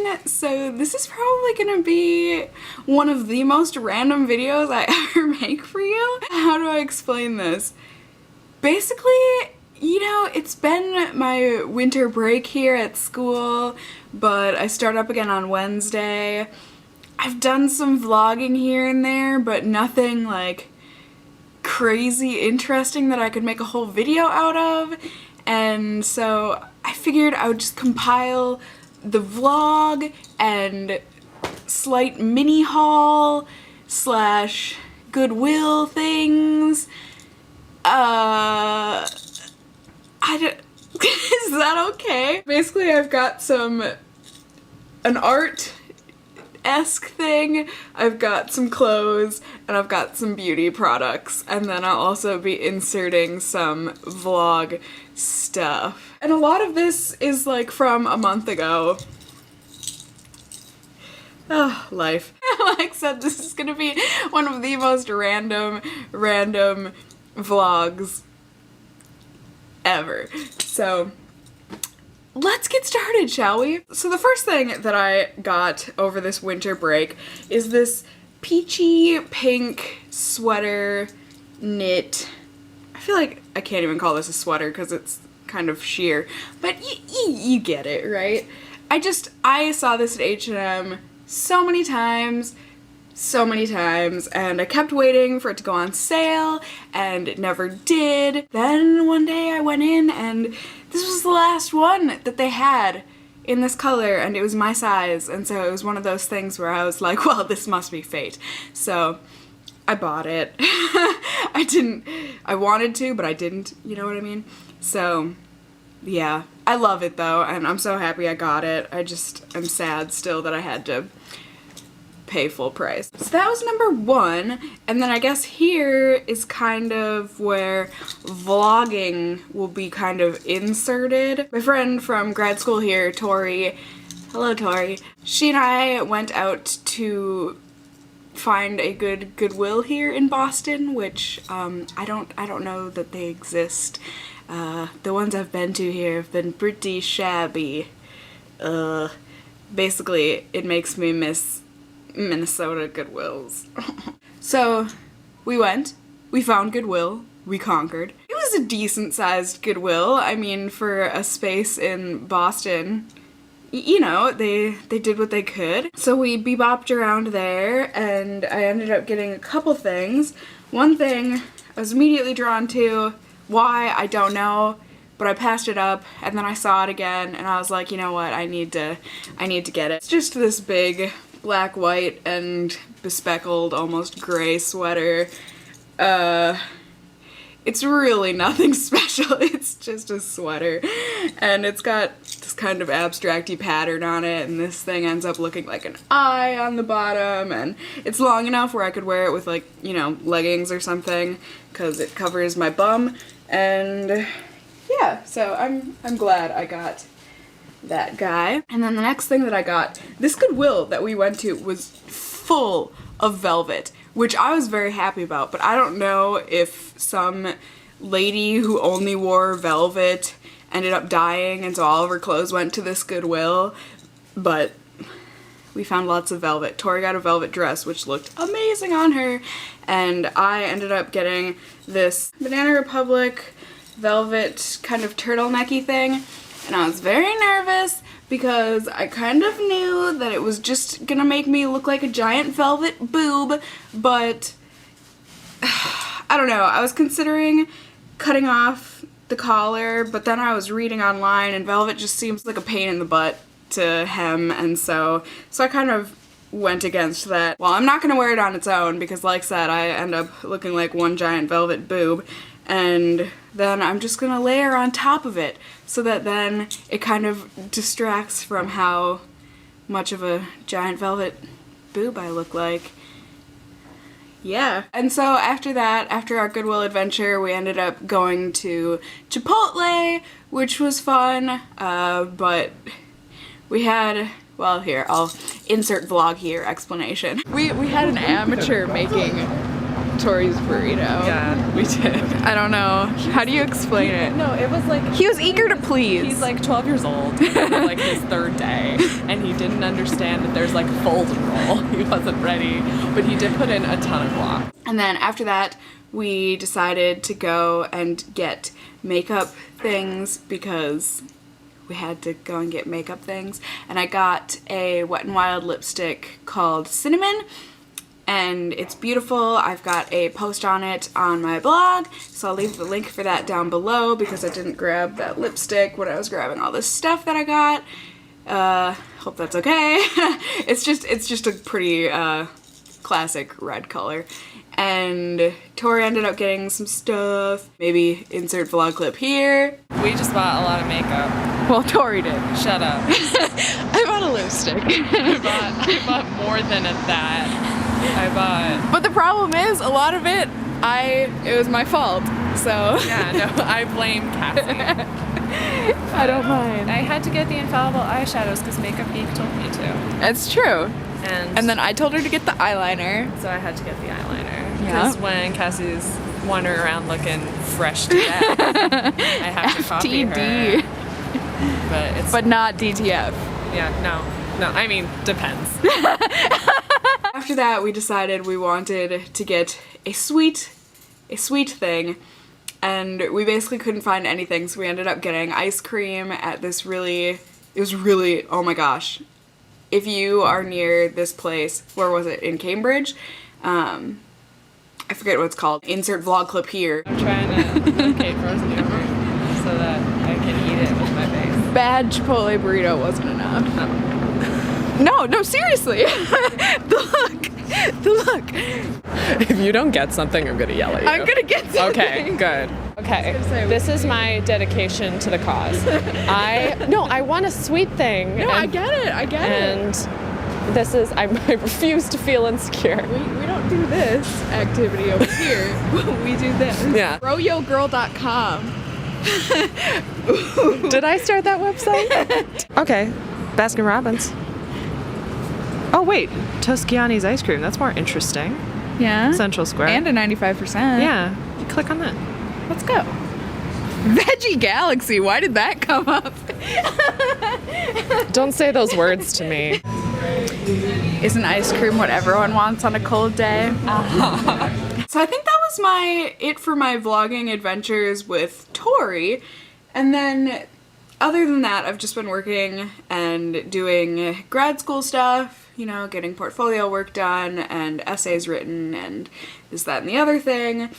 everyone! So this is probably gonna be one of the most random videos I ever make for you. How do I explain this? Basically, you know, it's been my winter break here at school, but I start up again on Wednesday. I've done some vlogging here and there, but nothing like crazy interesting that I could make a whole video out of. And so I figured I would just compile the vlog and slight mini haul slash Goodwill things. Is that okay? Basically, I've got an art-esque thing, I've got some clothes, and I've got some beauty products, and then I'll also be inserting some vlog stuff. And a lot of this is like from a month ago. Oh, life. Like I said, this is gonna be one of the most random vlogs ever. So let's get started, shall we? So the first thing that I got over this winter break is this peachy pink sweater knit. I feel like I can't even call this a sweater because it's kind of sheer, but you get it, right? I saw this at H&M so many times, and I kept waiting for it to go on sale, and it never did. Then one day I went in, and this was the last one that they had in this color, and it was my size, and so it was one of those things where I was like, well, this must be fate. So I bought it. I wanted to, but I didn't, you know what I mean? So yeah, I love it though, and I'm so happy I got it. I'm sad still that I had to pay full price. So that was number one, and then I guess here is kind of where vlogging will be kind of inserted. My friend from grad school here, Tori, hello Tori, she and I went out to find a good Goodwill here in Boston, which I don't know that they exist. The ones I've been to here have been pretty shabby. Basically, it makes me miss Minnesota Goodwills. So we found Goodwill, we conquered. It was a decent sized Goodwill. I mean, for a space in Boston, you know, they did what they could. So we bebopped around there, and I ended up getting a couple things. One thing I was immediately drawn to, why, I don't know, but I passed it up, and then I saw it again, and I was like, you know what, I need to get it. It's just this big black, white, and bespeckled, almost gray sweater. It's really nothing special, it's just a sweater, and it's got this kind of abstract-y pattern on it, and this thing ends up looking like an eye on the bottom, and it's long enough where I could wear it with, like, you know, leggings or something, because it covers my bum, and yeah, so I'm glad I got that guy. And then the next thing that I got, this Goodwill that we went to was full of velvet, which I was very happy about, but I don't know if some lady who only wore velvet ended up dying and so all of her clothes went to this Goodwill, but we found lots of velvet. Tori got a velvet dress which looked amazing on her, and I ended up getting this Banana Republic velvet kind of turtlenecky thing, and I was very nervous because I kind of knew that it was just gonna make me look like a giant velvet boob, but I don't know, I was considering cutting off the collar, but then I was reading online and velvet just seems like a pain in the butt to hem, and so I kind of went against that. Well, I'm not gonna wear it on its own because, like I said, I end up looking like one giant velvet boob, and then I'm just gonna layer on top of it so that then it kind of distracts from how much of a giant velvet boob I look like. Yeah. And so after that, after our Goodwill adventure, we ended up going to Chipotle, which was fun, but we had, well, here, I'll insert vlog here explanation. We had an amateur making Tori's burrito. Yeah, we did. I don't know. How do you explain it? No, it was like... He was eager to please. He's like 12 years old. It was like his third day. And he didn't understand that there's like fold and roll. He wasn't ready. But he did put in a ton of guac. And then after that, we decided to go and get makeup things because we had to go and get makeup things. And I got a Wet n Wild lipstick called Cinnamon. And it's beautiful. I've got a post on it on my blog, so I'll leave the link for that down below because I didn't grab that lipstick when I was grabbing all this stuff that I got. Hope that's okay. It's just a pretty classic red color. And Tori ended up getting some stuff. Maybe insert vlog clip here. We just bought a lot of makeup. Well, Tori did. Shut up. I bought a lipstick. I bought more than that. But the problem is, a lot of it, it was my fault, so. Yeah, no, I blame Cassie. I don't mind. I had to get the infallible eyeshadows because Makeup Geek told me to. That's true. And then I told her to get the eyeliner. So I had to get the eyeliner. Yeah. Because when Cassie's wandering around looking fresh to death, I have to copy her. But not DTF. Yeah, no, I mean, depends. After that, we decided we wanted to get a sweet thing, and we basically couldn't find anything, so we ended up getting ice cream at this it was really, oh my gosh. If you are near this place, where was it, in Cambridge? I forget what it's called. Insert vlog clip here. I'm trying to locate frozen yogurt so that I can eat it with my face. Bad Chipotle burrito wasn't enough. No, seriously. The look. If you don't get something, I'm gonna yell at you. I'm gonna get something. Okay, good. Okay, this is my dedication to the cause. I want a sweet thing. No, I get it. And this is, I refuse to feel insecure. We don't do this activity over here. We do this. Yeah. Growyogirl.com. Did I start that website? Okay, Baskin Robbins. Oh wait, Toscani's ice cream. That's more interesting. Yeah. Central Square. And a 95%. Yeah. You click on that. Let's go. Veggie Galaxy. Why did that come up? Don't say those words to me. Isn't ice cream what everyone wants on a cold day? So I think that was it for my vlogging adventures with Tori. And then other than that, I've just been working and doing grad school stuff, you know, getting portfolio work done and essays written and this, that, and the other thing.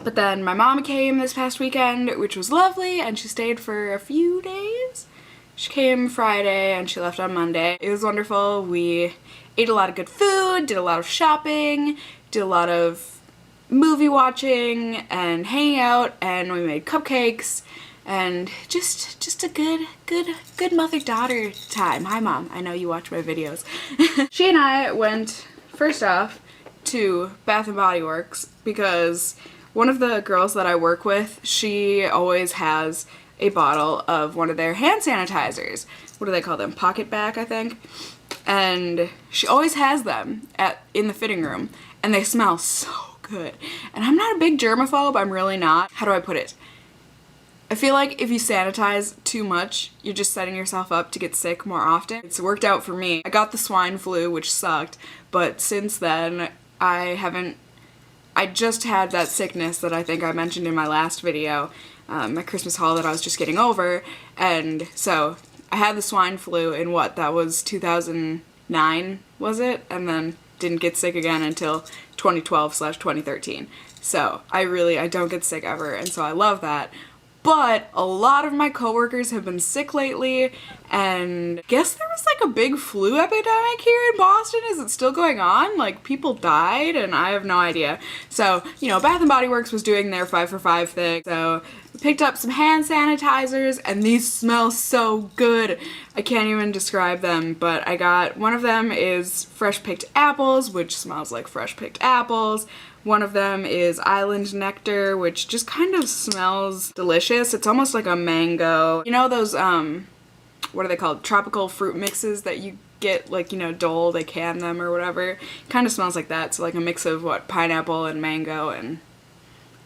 But then my mom came this past weekend, which was lovely, and she stayed for a few days. She came Friday and she left on Monday. It was wonderful. We ate a lot of good food, did a lot of shopping, did a lot of movie watching and hanging out, and we made cupcakes. And just a good mother-daughter time. Hi, Mom. I know you watch my videos. She and I went, first off, to Bath & Body Works because one of the girls that I work with, she always has a bottle of one of their hand sanitizers. What do they call them? Pocket Back, I think. And she always has them in the fitting room, and they smell so good. And I'm not a big germaphobe. I'm really not. How do I put it? I feel like if you sanitize too much, you're just setting yourself up to get sick more often. It's worked out for me. I got the swine flu, which sucked, but since then, I just had that sickness that I think I mentioned in my last video, my Christmas haul that I was just getting over, and so I had the swine flu in that was 2009, was it? And then didn't get sick again until 2012/2013. So I don't get sick ever, and so I love that. But a lot of my coworkers have been sick lately, and I guess there was like a big flu epidemic here in Boston. Is it still going on? Like, people died, and I have no idea. So, you know, Bath & Body Works was doing their 5 for 5 thing, so we picked up some hand sanitizers, and these smell so good. I can't even describe them, but I got, one of them is fresh picked apples, which smells like fresh picked apples. One of them is Island Nectar, which just kind of smells delicious. It's almost like a mango. You know those, what are they called? Tropical fruit mixes that you get like, you know, Dole, they can them or whatever. Kind of smells like that. So like a mix of what, pineapple and mango and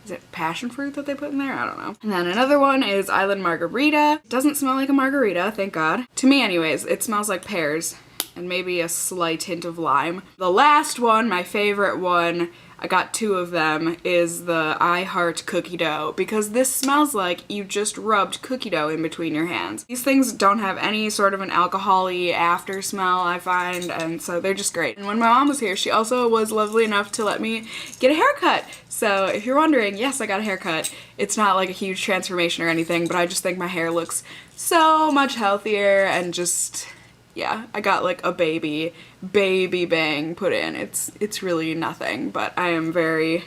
is it passion fruit that they put in there? I don't know. And then another one is Island Margarita. It doesn't smell like a margarita, thank God. To me anyways, it smells like pears and maybe a slight hint of lime. The last one, my favorite one, I got 2 of them, is the I Heart cookie dough, because this smells like you just rubbed cookie dough in between your hands. These things don't have any sort of an alcohol-y after smell, I find, and so they're just great. And when my mom was here, she also was lovely enough to let me get a haircut. So if you're wondering, yes, I got a haircut. It's not like a huge transformation or anything, but I just think my hair looks so much healthier and just, yeah, I got like a baby bang put in. It's really nothing, but I am very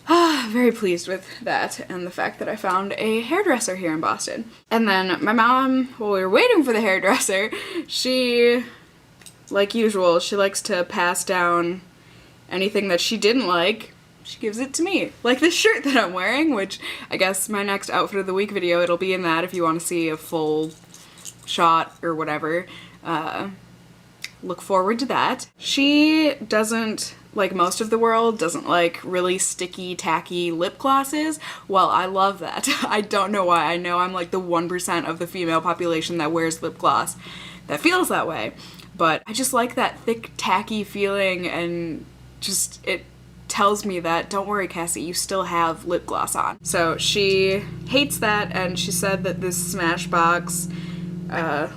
pleased with that and the fact that I found a hairdresser here in Boston. And then my mom, while we were waiting for the hairdresser, she, like usual, she likes to pass down anything that she didn't like. She gives it to me. Like this shirt that I'm wearing, which I guess my next outfit of the week video, it'll be in that if you want to see a full shot or whatever. Look forward to that. She doesn't, like most of the world, doesn't like really sticky, tacky lip glosses. Well, I love that. I don't know why. I know I'm like the 1% of the female population that wears lip gloss that feels that way. But I just like that thick, tacky feeling, and just it tells me that, don't worry, Cassie, you still have lip gloss on. So she hates that, and she said that this Smashbox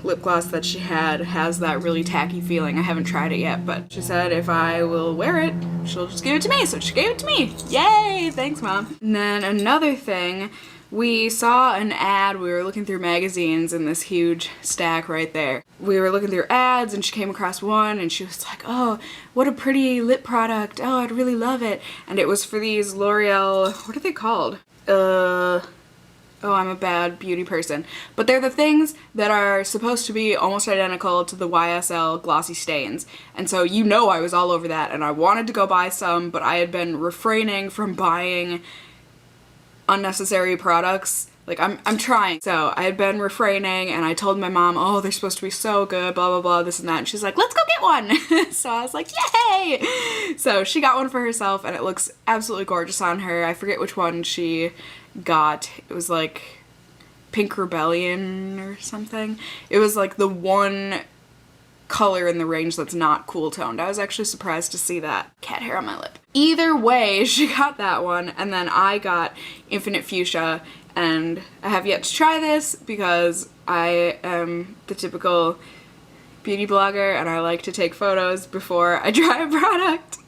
lip gloss that she had has that really tacky feeling. I haven't tried it yet, but she said if I will wear it, she'll just give it to me, so she gave it to me. Yay! Thanks, Mom. And then another thing, we saw an ad, we were looking through magazines in this huge stack right there. We were looking through ads and she came across one and she was like, oh, what a pretty lip product. Oh, I'd really love it. And it was for these L'Oreal, what are they called? Oh, I'm a bad beauty person. But they're the things that are supposed to be almost identical to the YSL Glossy Stains. And so you know I was all over that and I wanted to go buy some, but I had been refraining from buying unnecessary products. Like, I'm trying. So I had been refraining and I told my mom, oh, they're supposed to be so good, blah, blah, blah, this and that. And she's like, let's go get one. So I was like, yay! So she got one for herself and it looks absolutely gorgeous on her. I forget which one she got. It was like Pink Rebellion or something. It was like the one color in the range that's not cool toned. I was actually surprised to see that. Cat hair on my lip. Either way, she got that one, and then I got Infinite Fuchsia, and I have yet to try this because I am the typical beauty blogger and I like to take photos before I try a product.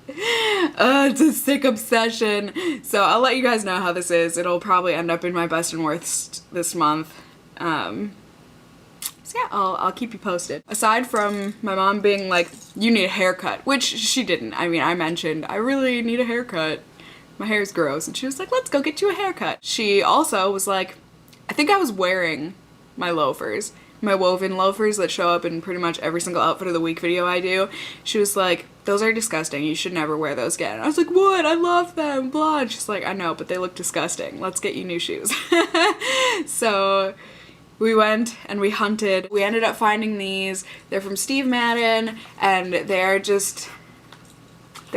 It's a sick obsession. So I'll let you guys know how this is. It'll probably end up in my best and worst this month. So yeah, I'll keep you posted. Aside from my mom being like, you need a haircut, which she didn't. I mean, I mentioned, I really need a haircut. My hair's gross. And she was like, let's go get you a haircut. She also was like, I think I was wearing my loafers. My woven loafers that show up in pretty much every single outfit of the week video I do. She was like, those are disgusting. You should never wear those again. And I was like, what? I love them, blah. And she's like, I know, but they look disgusting. Let's get you new shoes. So we went and we hunted. We ended up finding these. They're from Steve Madden and they're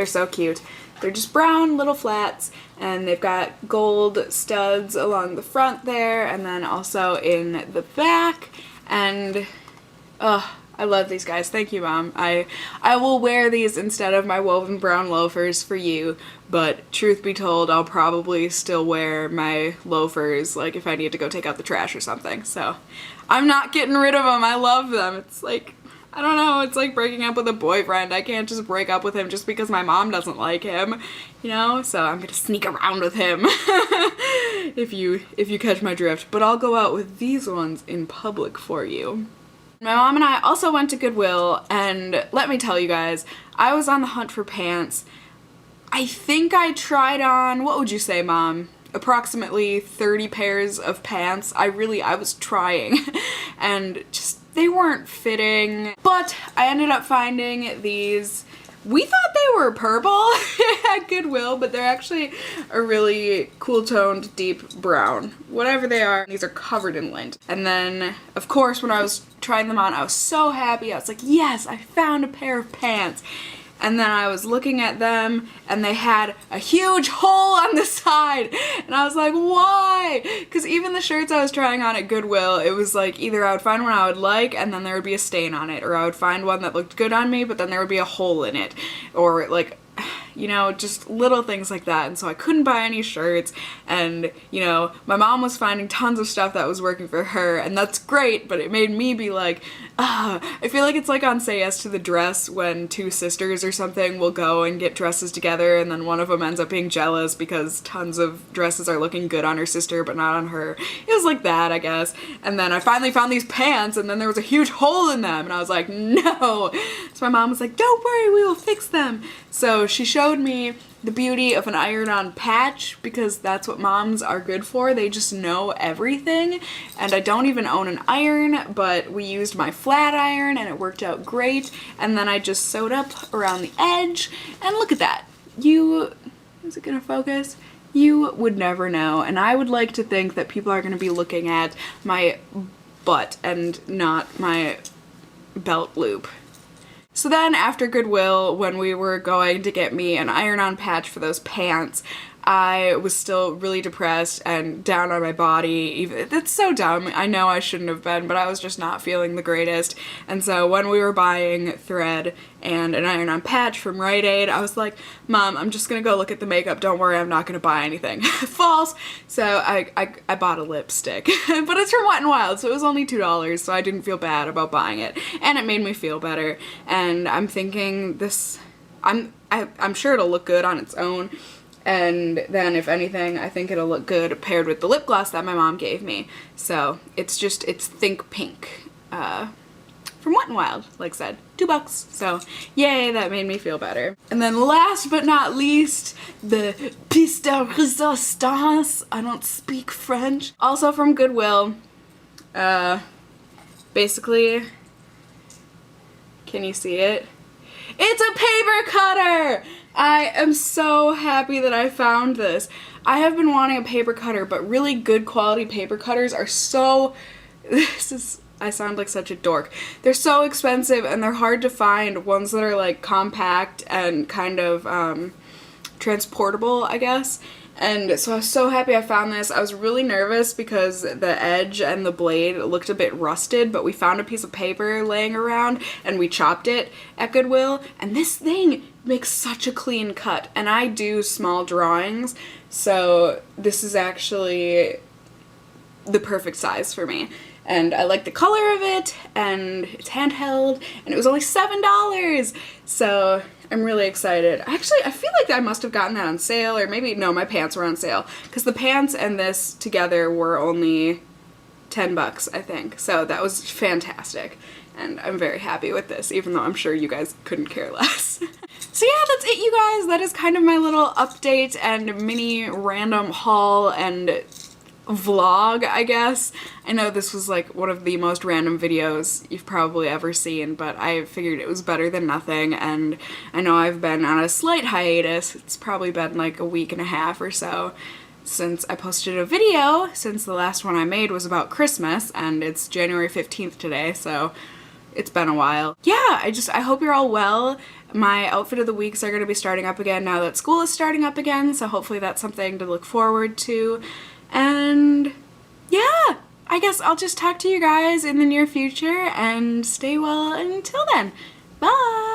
so cute. They're just brown little flats and they've got gold studs along the front there and then also in the back. And I love these guys. Thank you, Mom. I will wear these instead of my woven brown loafers for you, but truth be told, I'll probably still wear my loafers like if I need to go take out the trash or something. So I'm not getting rid of them. I love them. It's like, I don't know, it's like breaking up with a boyfriend. I can't just break up with him just because my mom doesn't like him, you know? So I'm gonna sneak around with him if you catch my drift. But I'll go out with these ones in public for you. My mom and I also went to Goodwill, and let me tell you guys, I was on the hunt for pants. I think I tried on, what would you say, Mom? Approximately 30 pairs of pants. I was trying, and just, they weren't fitting. But I ended up finding these We thought they were purple at Goodwill, but they're actually a really cool toned deep brown. Whatever they are, these are covered in lint. And then, of course, when I was trying them on, I was so happy. I was like, yes, I found a pair of pants. And then I was looking at them and they had a huge hole on the side. And I was like, why? Because even the shirts I was trying on at Goodwill, it was like either I would find one I would like and then there would be a stain on it, or I would find one that looked good on me but then there would be a hole in it, or like, you know, just little things like that. And so I couldn't buy any shirts, and you know, my mom was finding tons of stuff that was working for her, and that's great, but it made me be like, I feel like it's like on Say Yes to the Dress when two sisters or something will go and get dresses together and then one of them ends up being jealous because tons of dresses are looking good on her sister but not on her. It was like that, I guess. And then I finally found these pants and then there was a huge hole in them and I was like, no. So my mom was like, don't worry, we will fix them. So she showed me the beauty of an iron-on patch, because that's what moms are good for. They just know everything. And I don't even own an iron, but we used my flat iron and it worked out great. And then I just sewed up around the edge, and look at that. Is it gonna focus? You would never know. And I would like to think that people are gonna be looking at my butt and not my belt loop. So then after Goodwill, when we were going to get me an iron-on patch for those pants, I was still really depressed and down on my body. It's so dumb. I know I shouldn't have been, but I was just not feeling the greatest. And so when we were buying thread and an iron-on patch from Rite Aid, I was like, Mom, I'm just gonna go look at the makeup. Don't worry, I'm not gonna buy anything. False. So I bought a lipstick, but it's from Wet n Wild, so it was only $2, so I didn't feel bad about buying it. And it made me feel better. And I'm thinking I'm sure it'll look good on its own. And then, if anything, I think it'll look good paired with the lip gloss that my mom gave me. So, it's Think Pink. From Wet n Wild, like I said. $2. So, yay, that made me feel better. And then last but not least, the pièce de résistance. I don't speak French. Also from Goodwill. Basically, can you see it? It's a paper cutter! I am so happy that I found this. I have been wanting a paper cutter, but really good quality paper cutters are so... I sound like such a dork. They're so expensive and they're hard to find. Ones that are like compact and kind of transportable, I guess. And so I was so happy I found this. I was really nervous because the edge and the blade looked a bit rusted, but we found a piece of paper laying around and we chopped it at Goodwill, and this thing makes such a clean cut. And I do small drawings, so this is actually the perfect size for me. And I like the color of it, and it's handheld, and it was only $7. So I'm really excited. Actually, I feel like I must have gotten that on sale, or maybe, no, my pants were on sale. Because the pants and this together were only $10, I think. So that was fantastic. And I'm very happy with this, even though I'm sure you guys couldn't care less. So yeah, that's it, you guys. That is kind of my little update and mini random haul and vlog, I guess. I know this was like one of the most random videos you've probably ever seen, but I figured it was better than nothing, and I know I've been on a slight hiatus. It's probably been like a week and a half or so since I posted a video, since the last one I made was about Christmas, and it's January 15th today, so it's been a while. Yeah, I hope you're all well. My outfit of the weeks are going to be starting up again now that school is starting up again, so hopefully that's something to look forward to. And yeah, I guess I'll just talk to you guys in the near future, and stay well until then. Bye!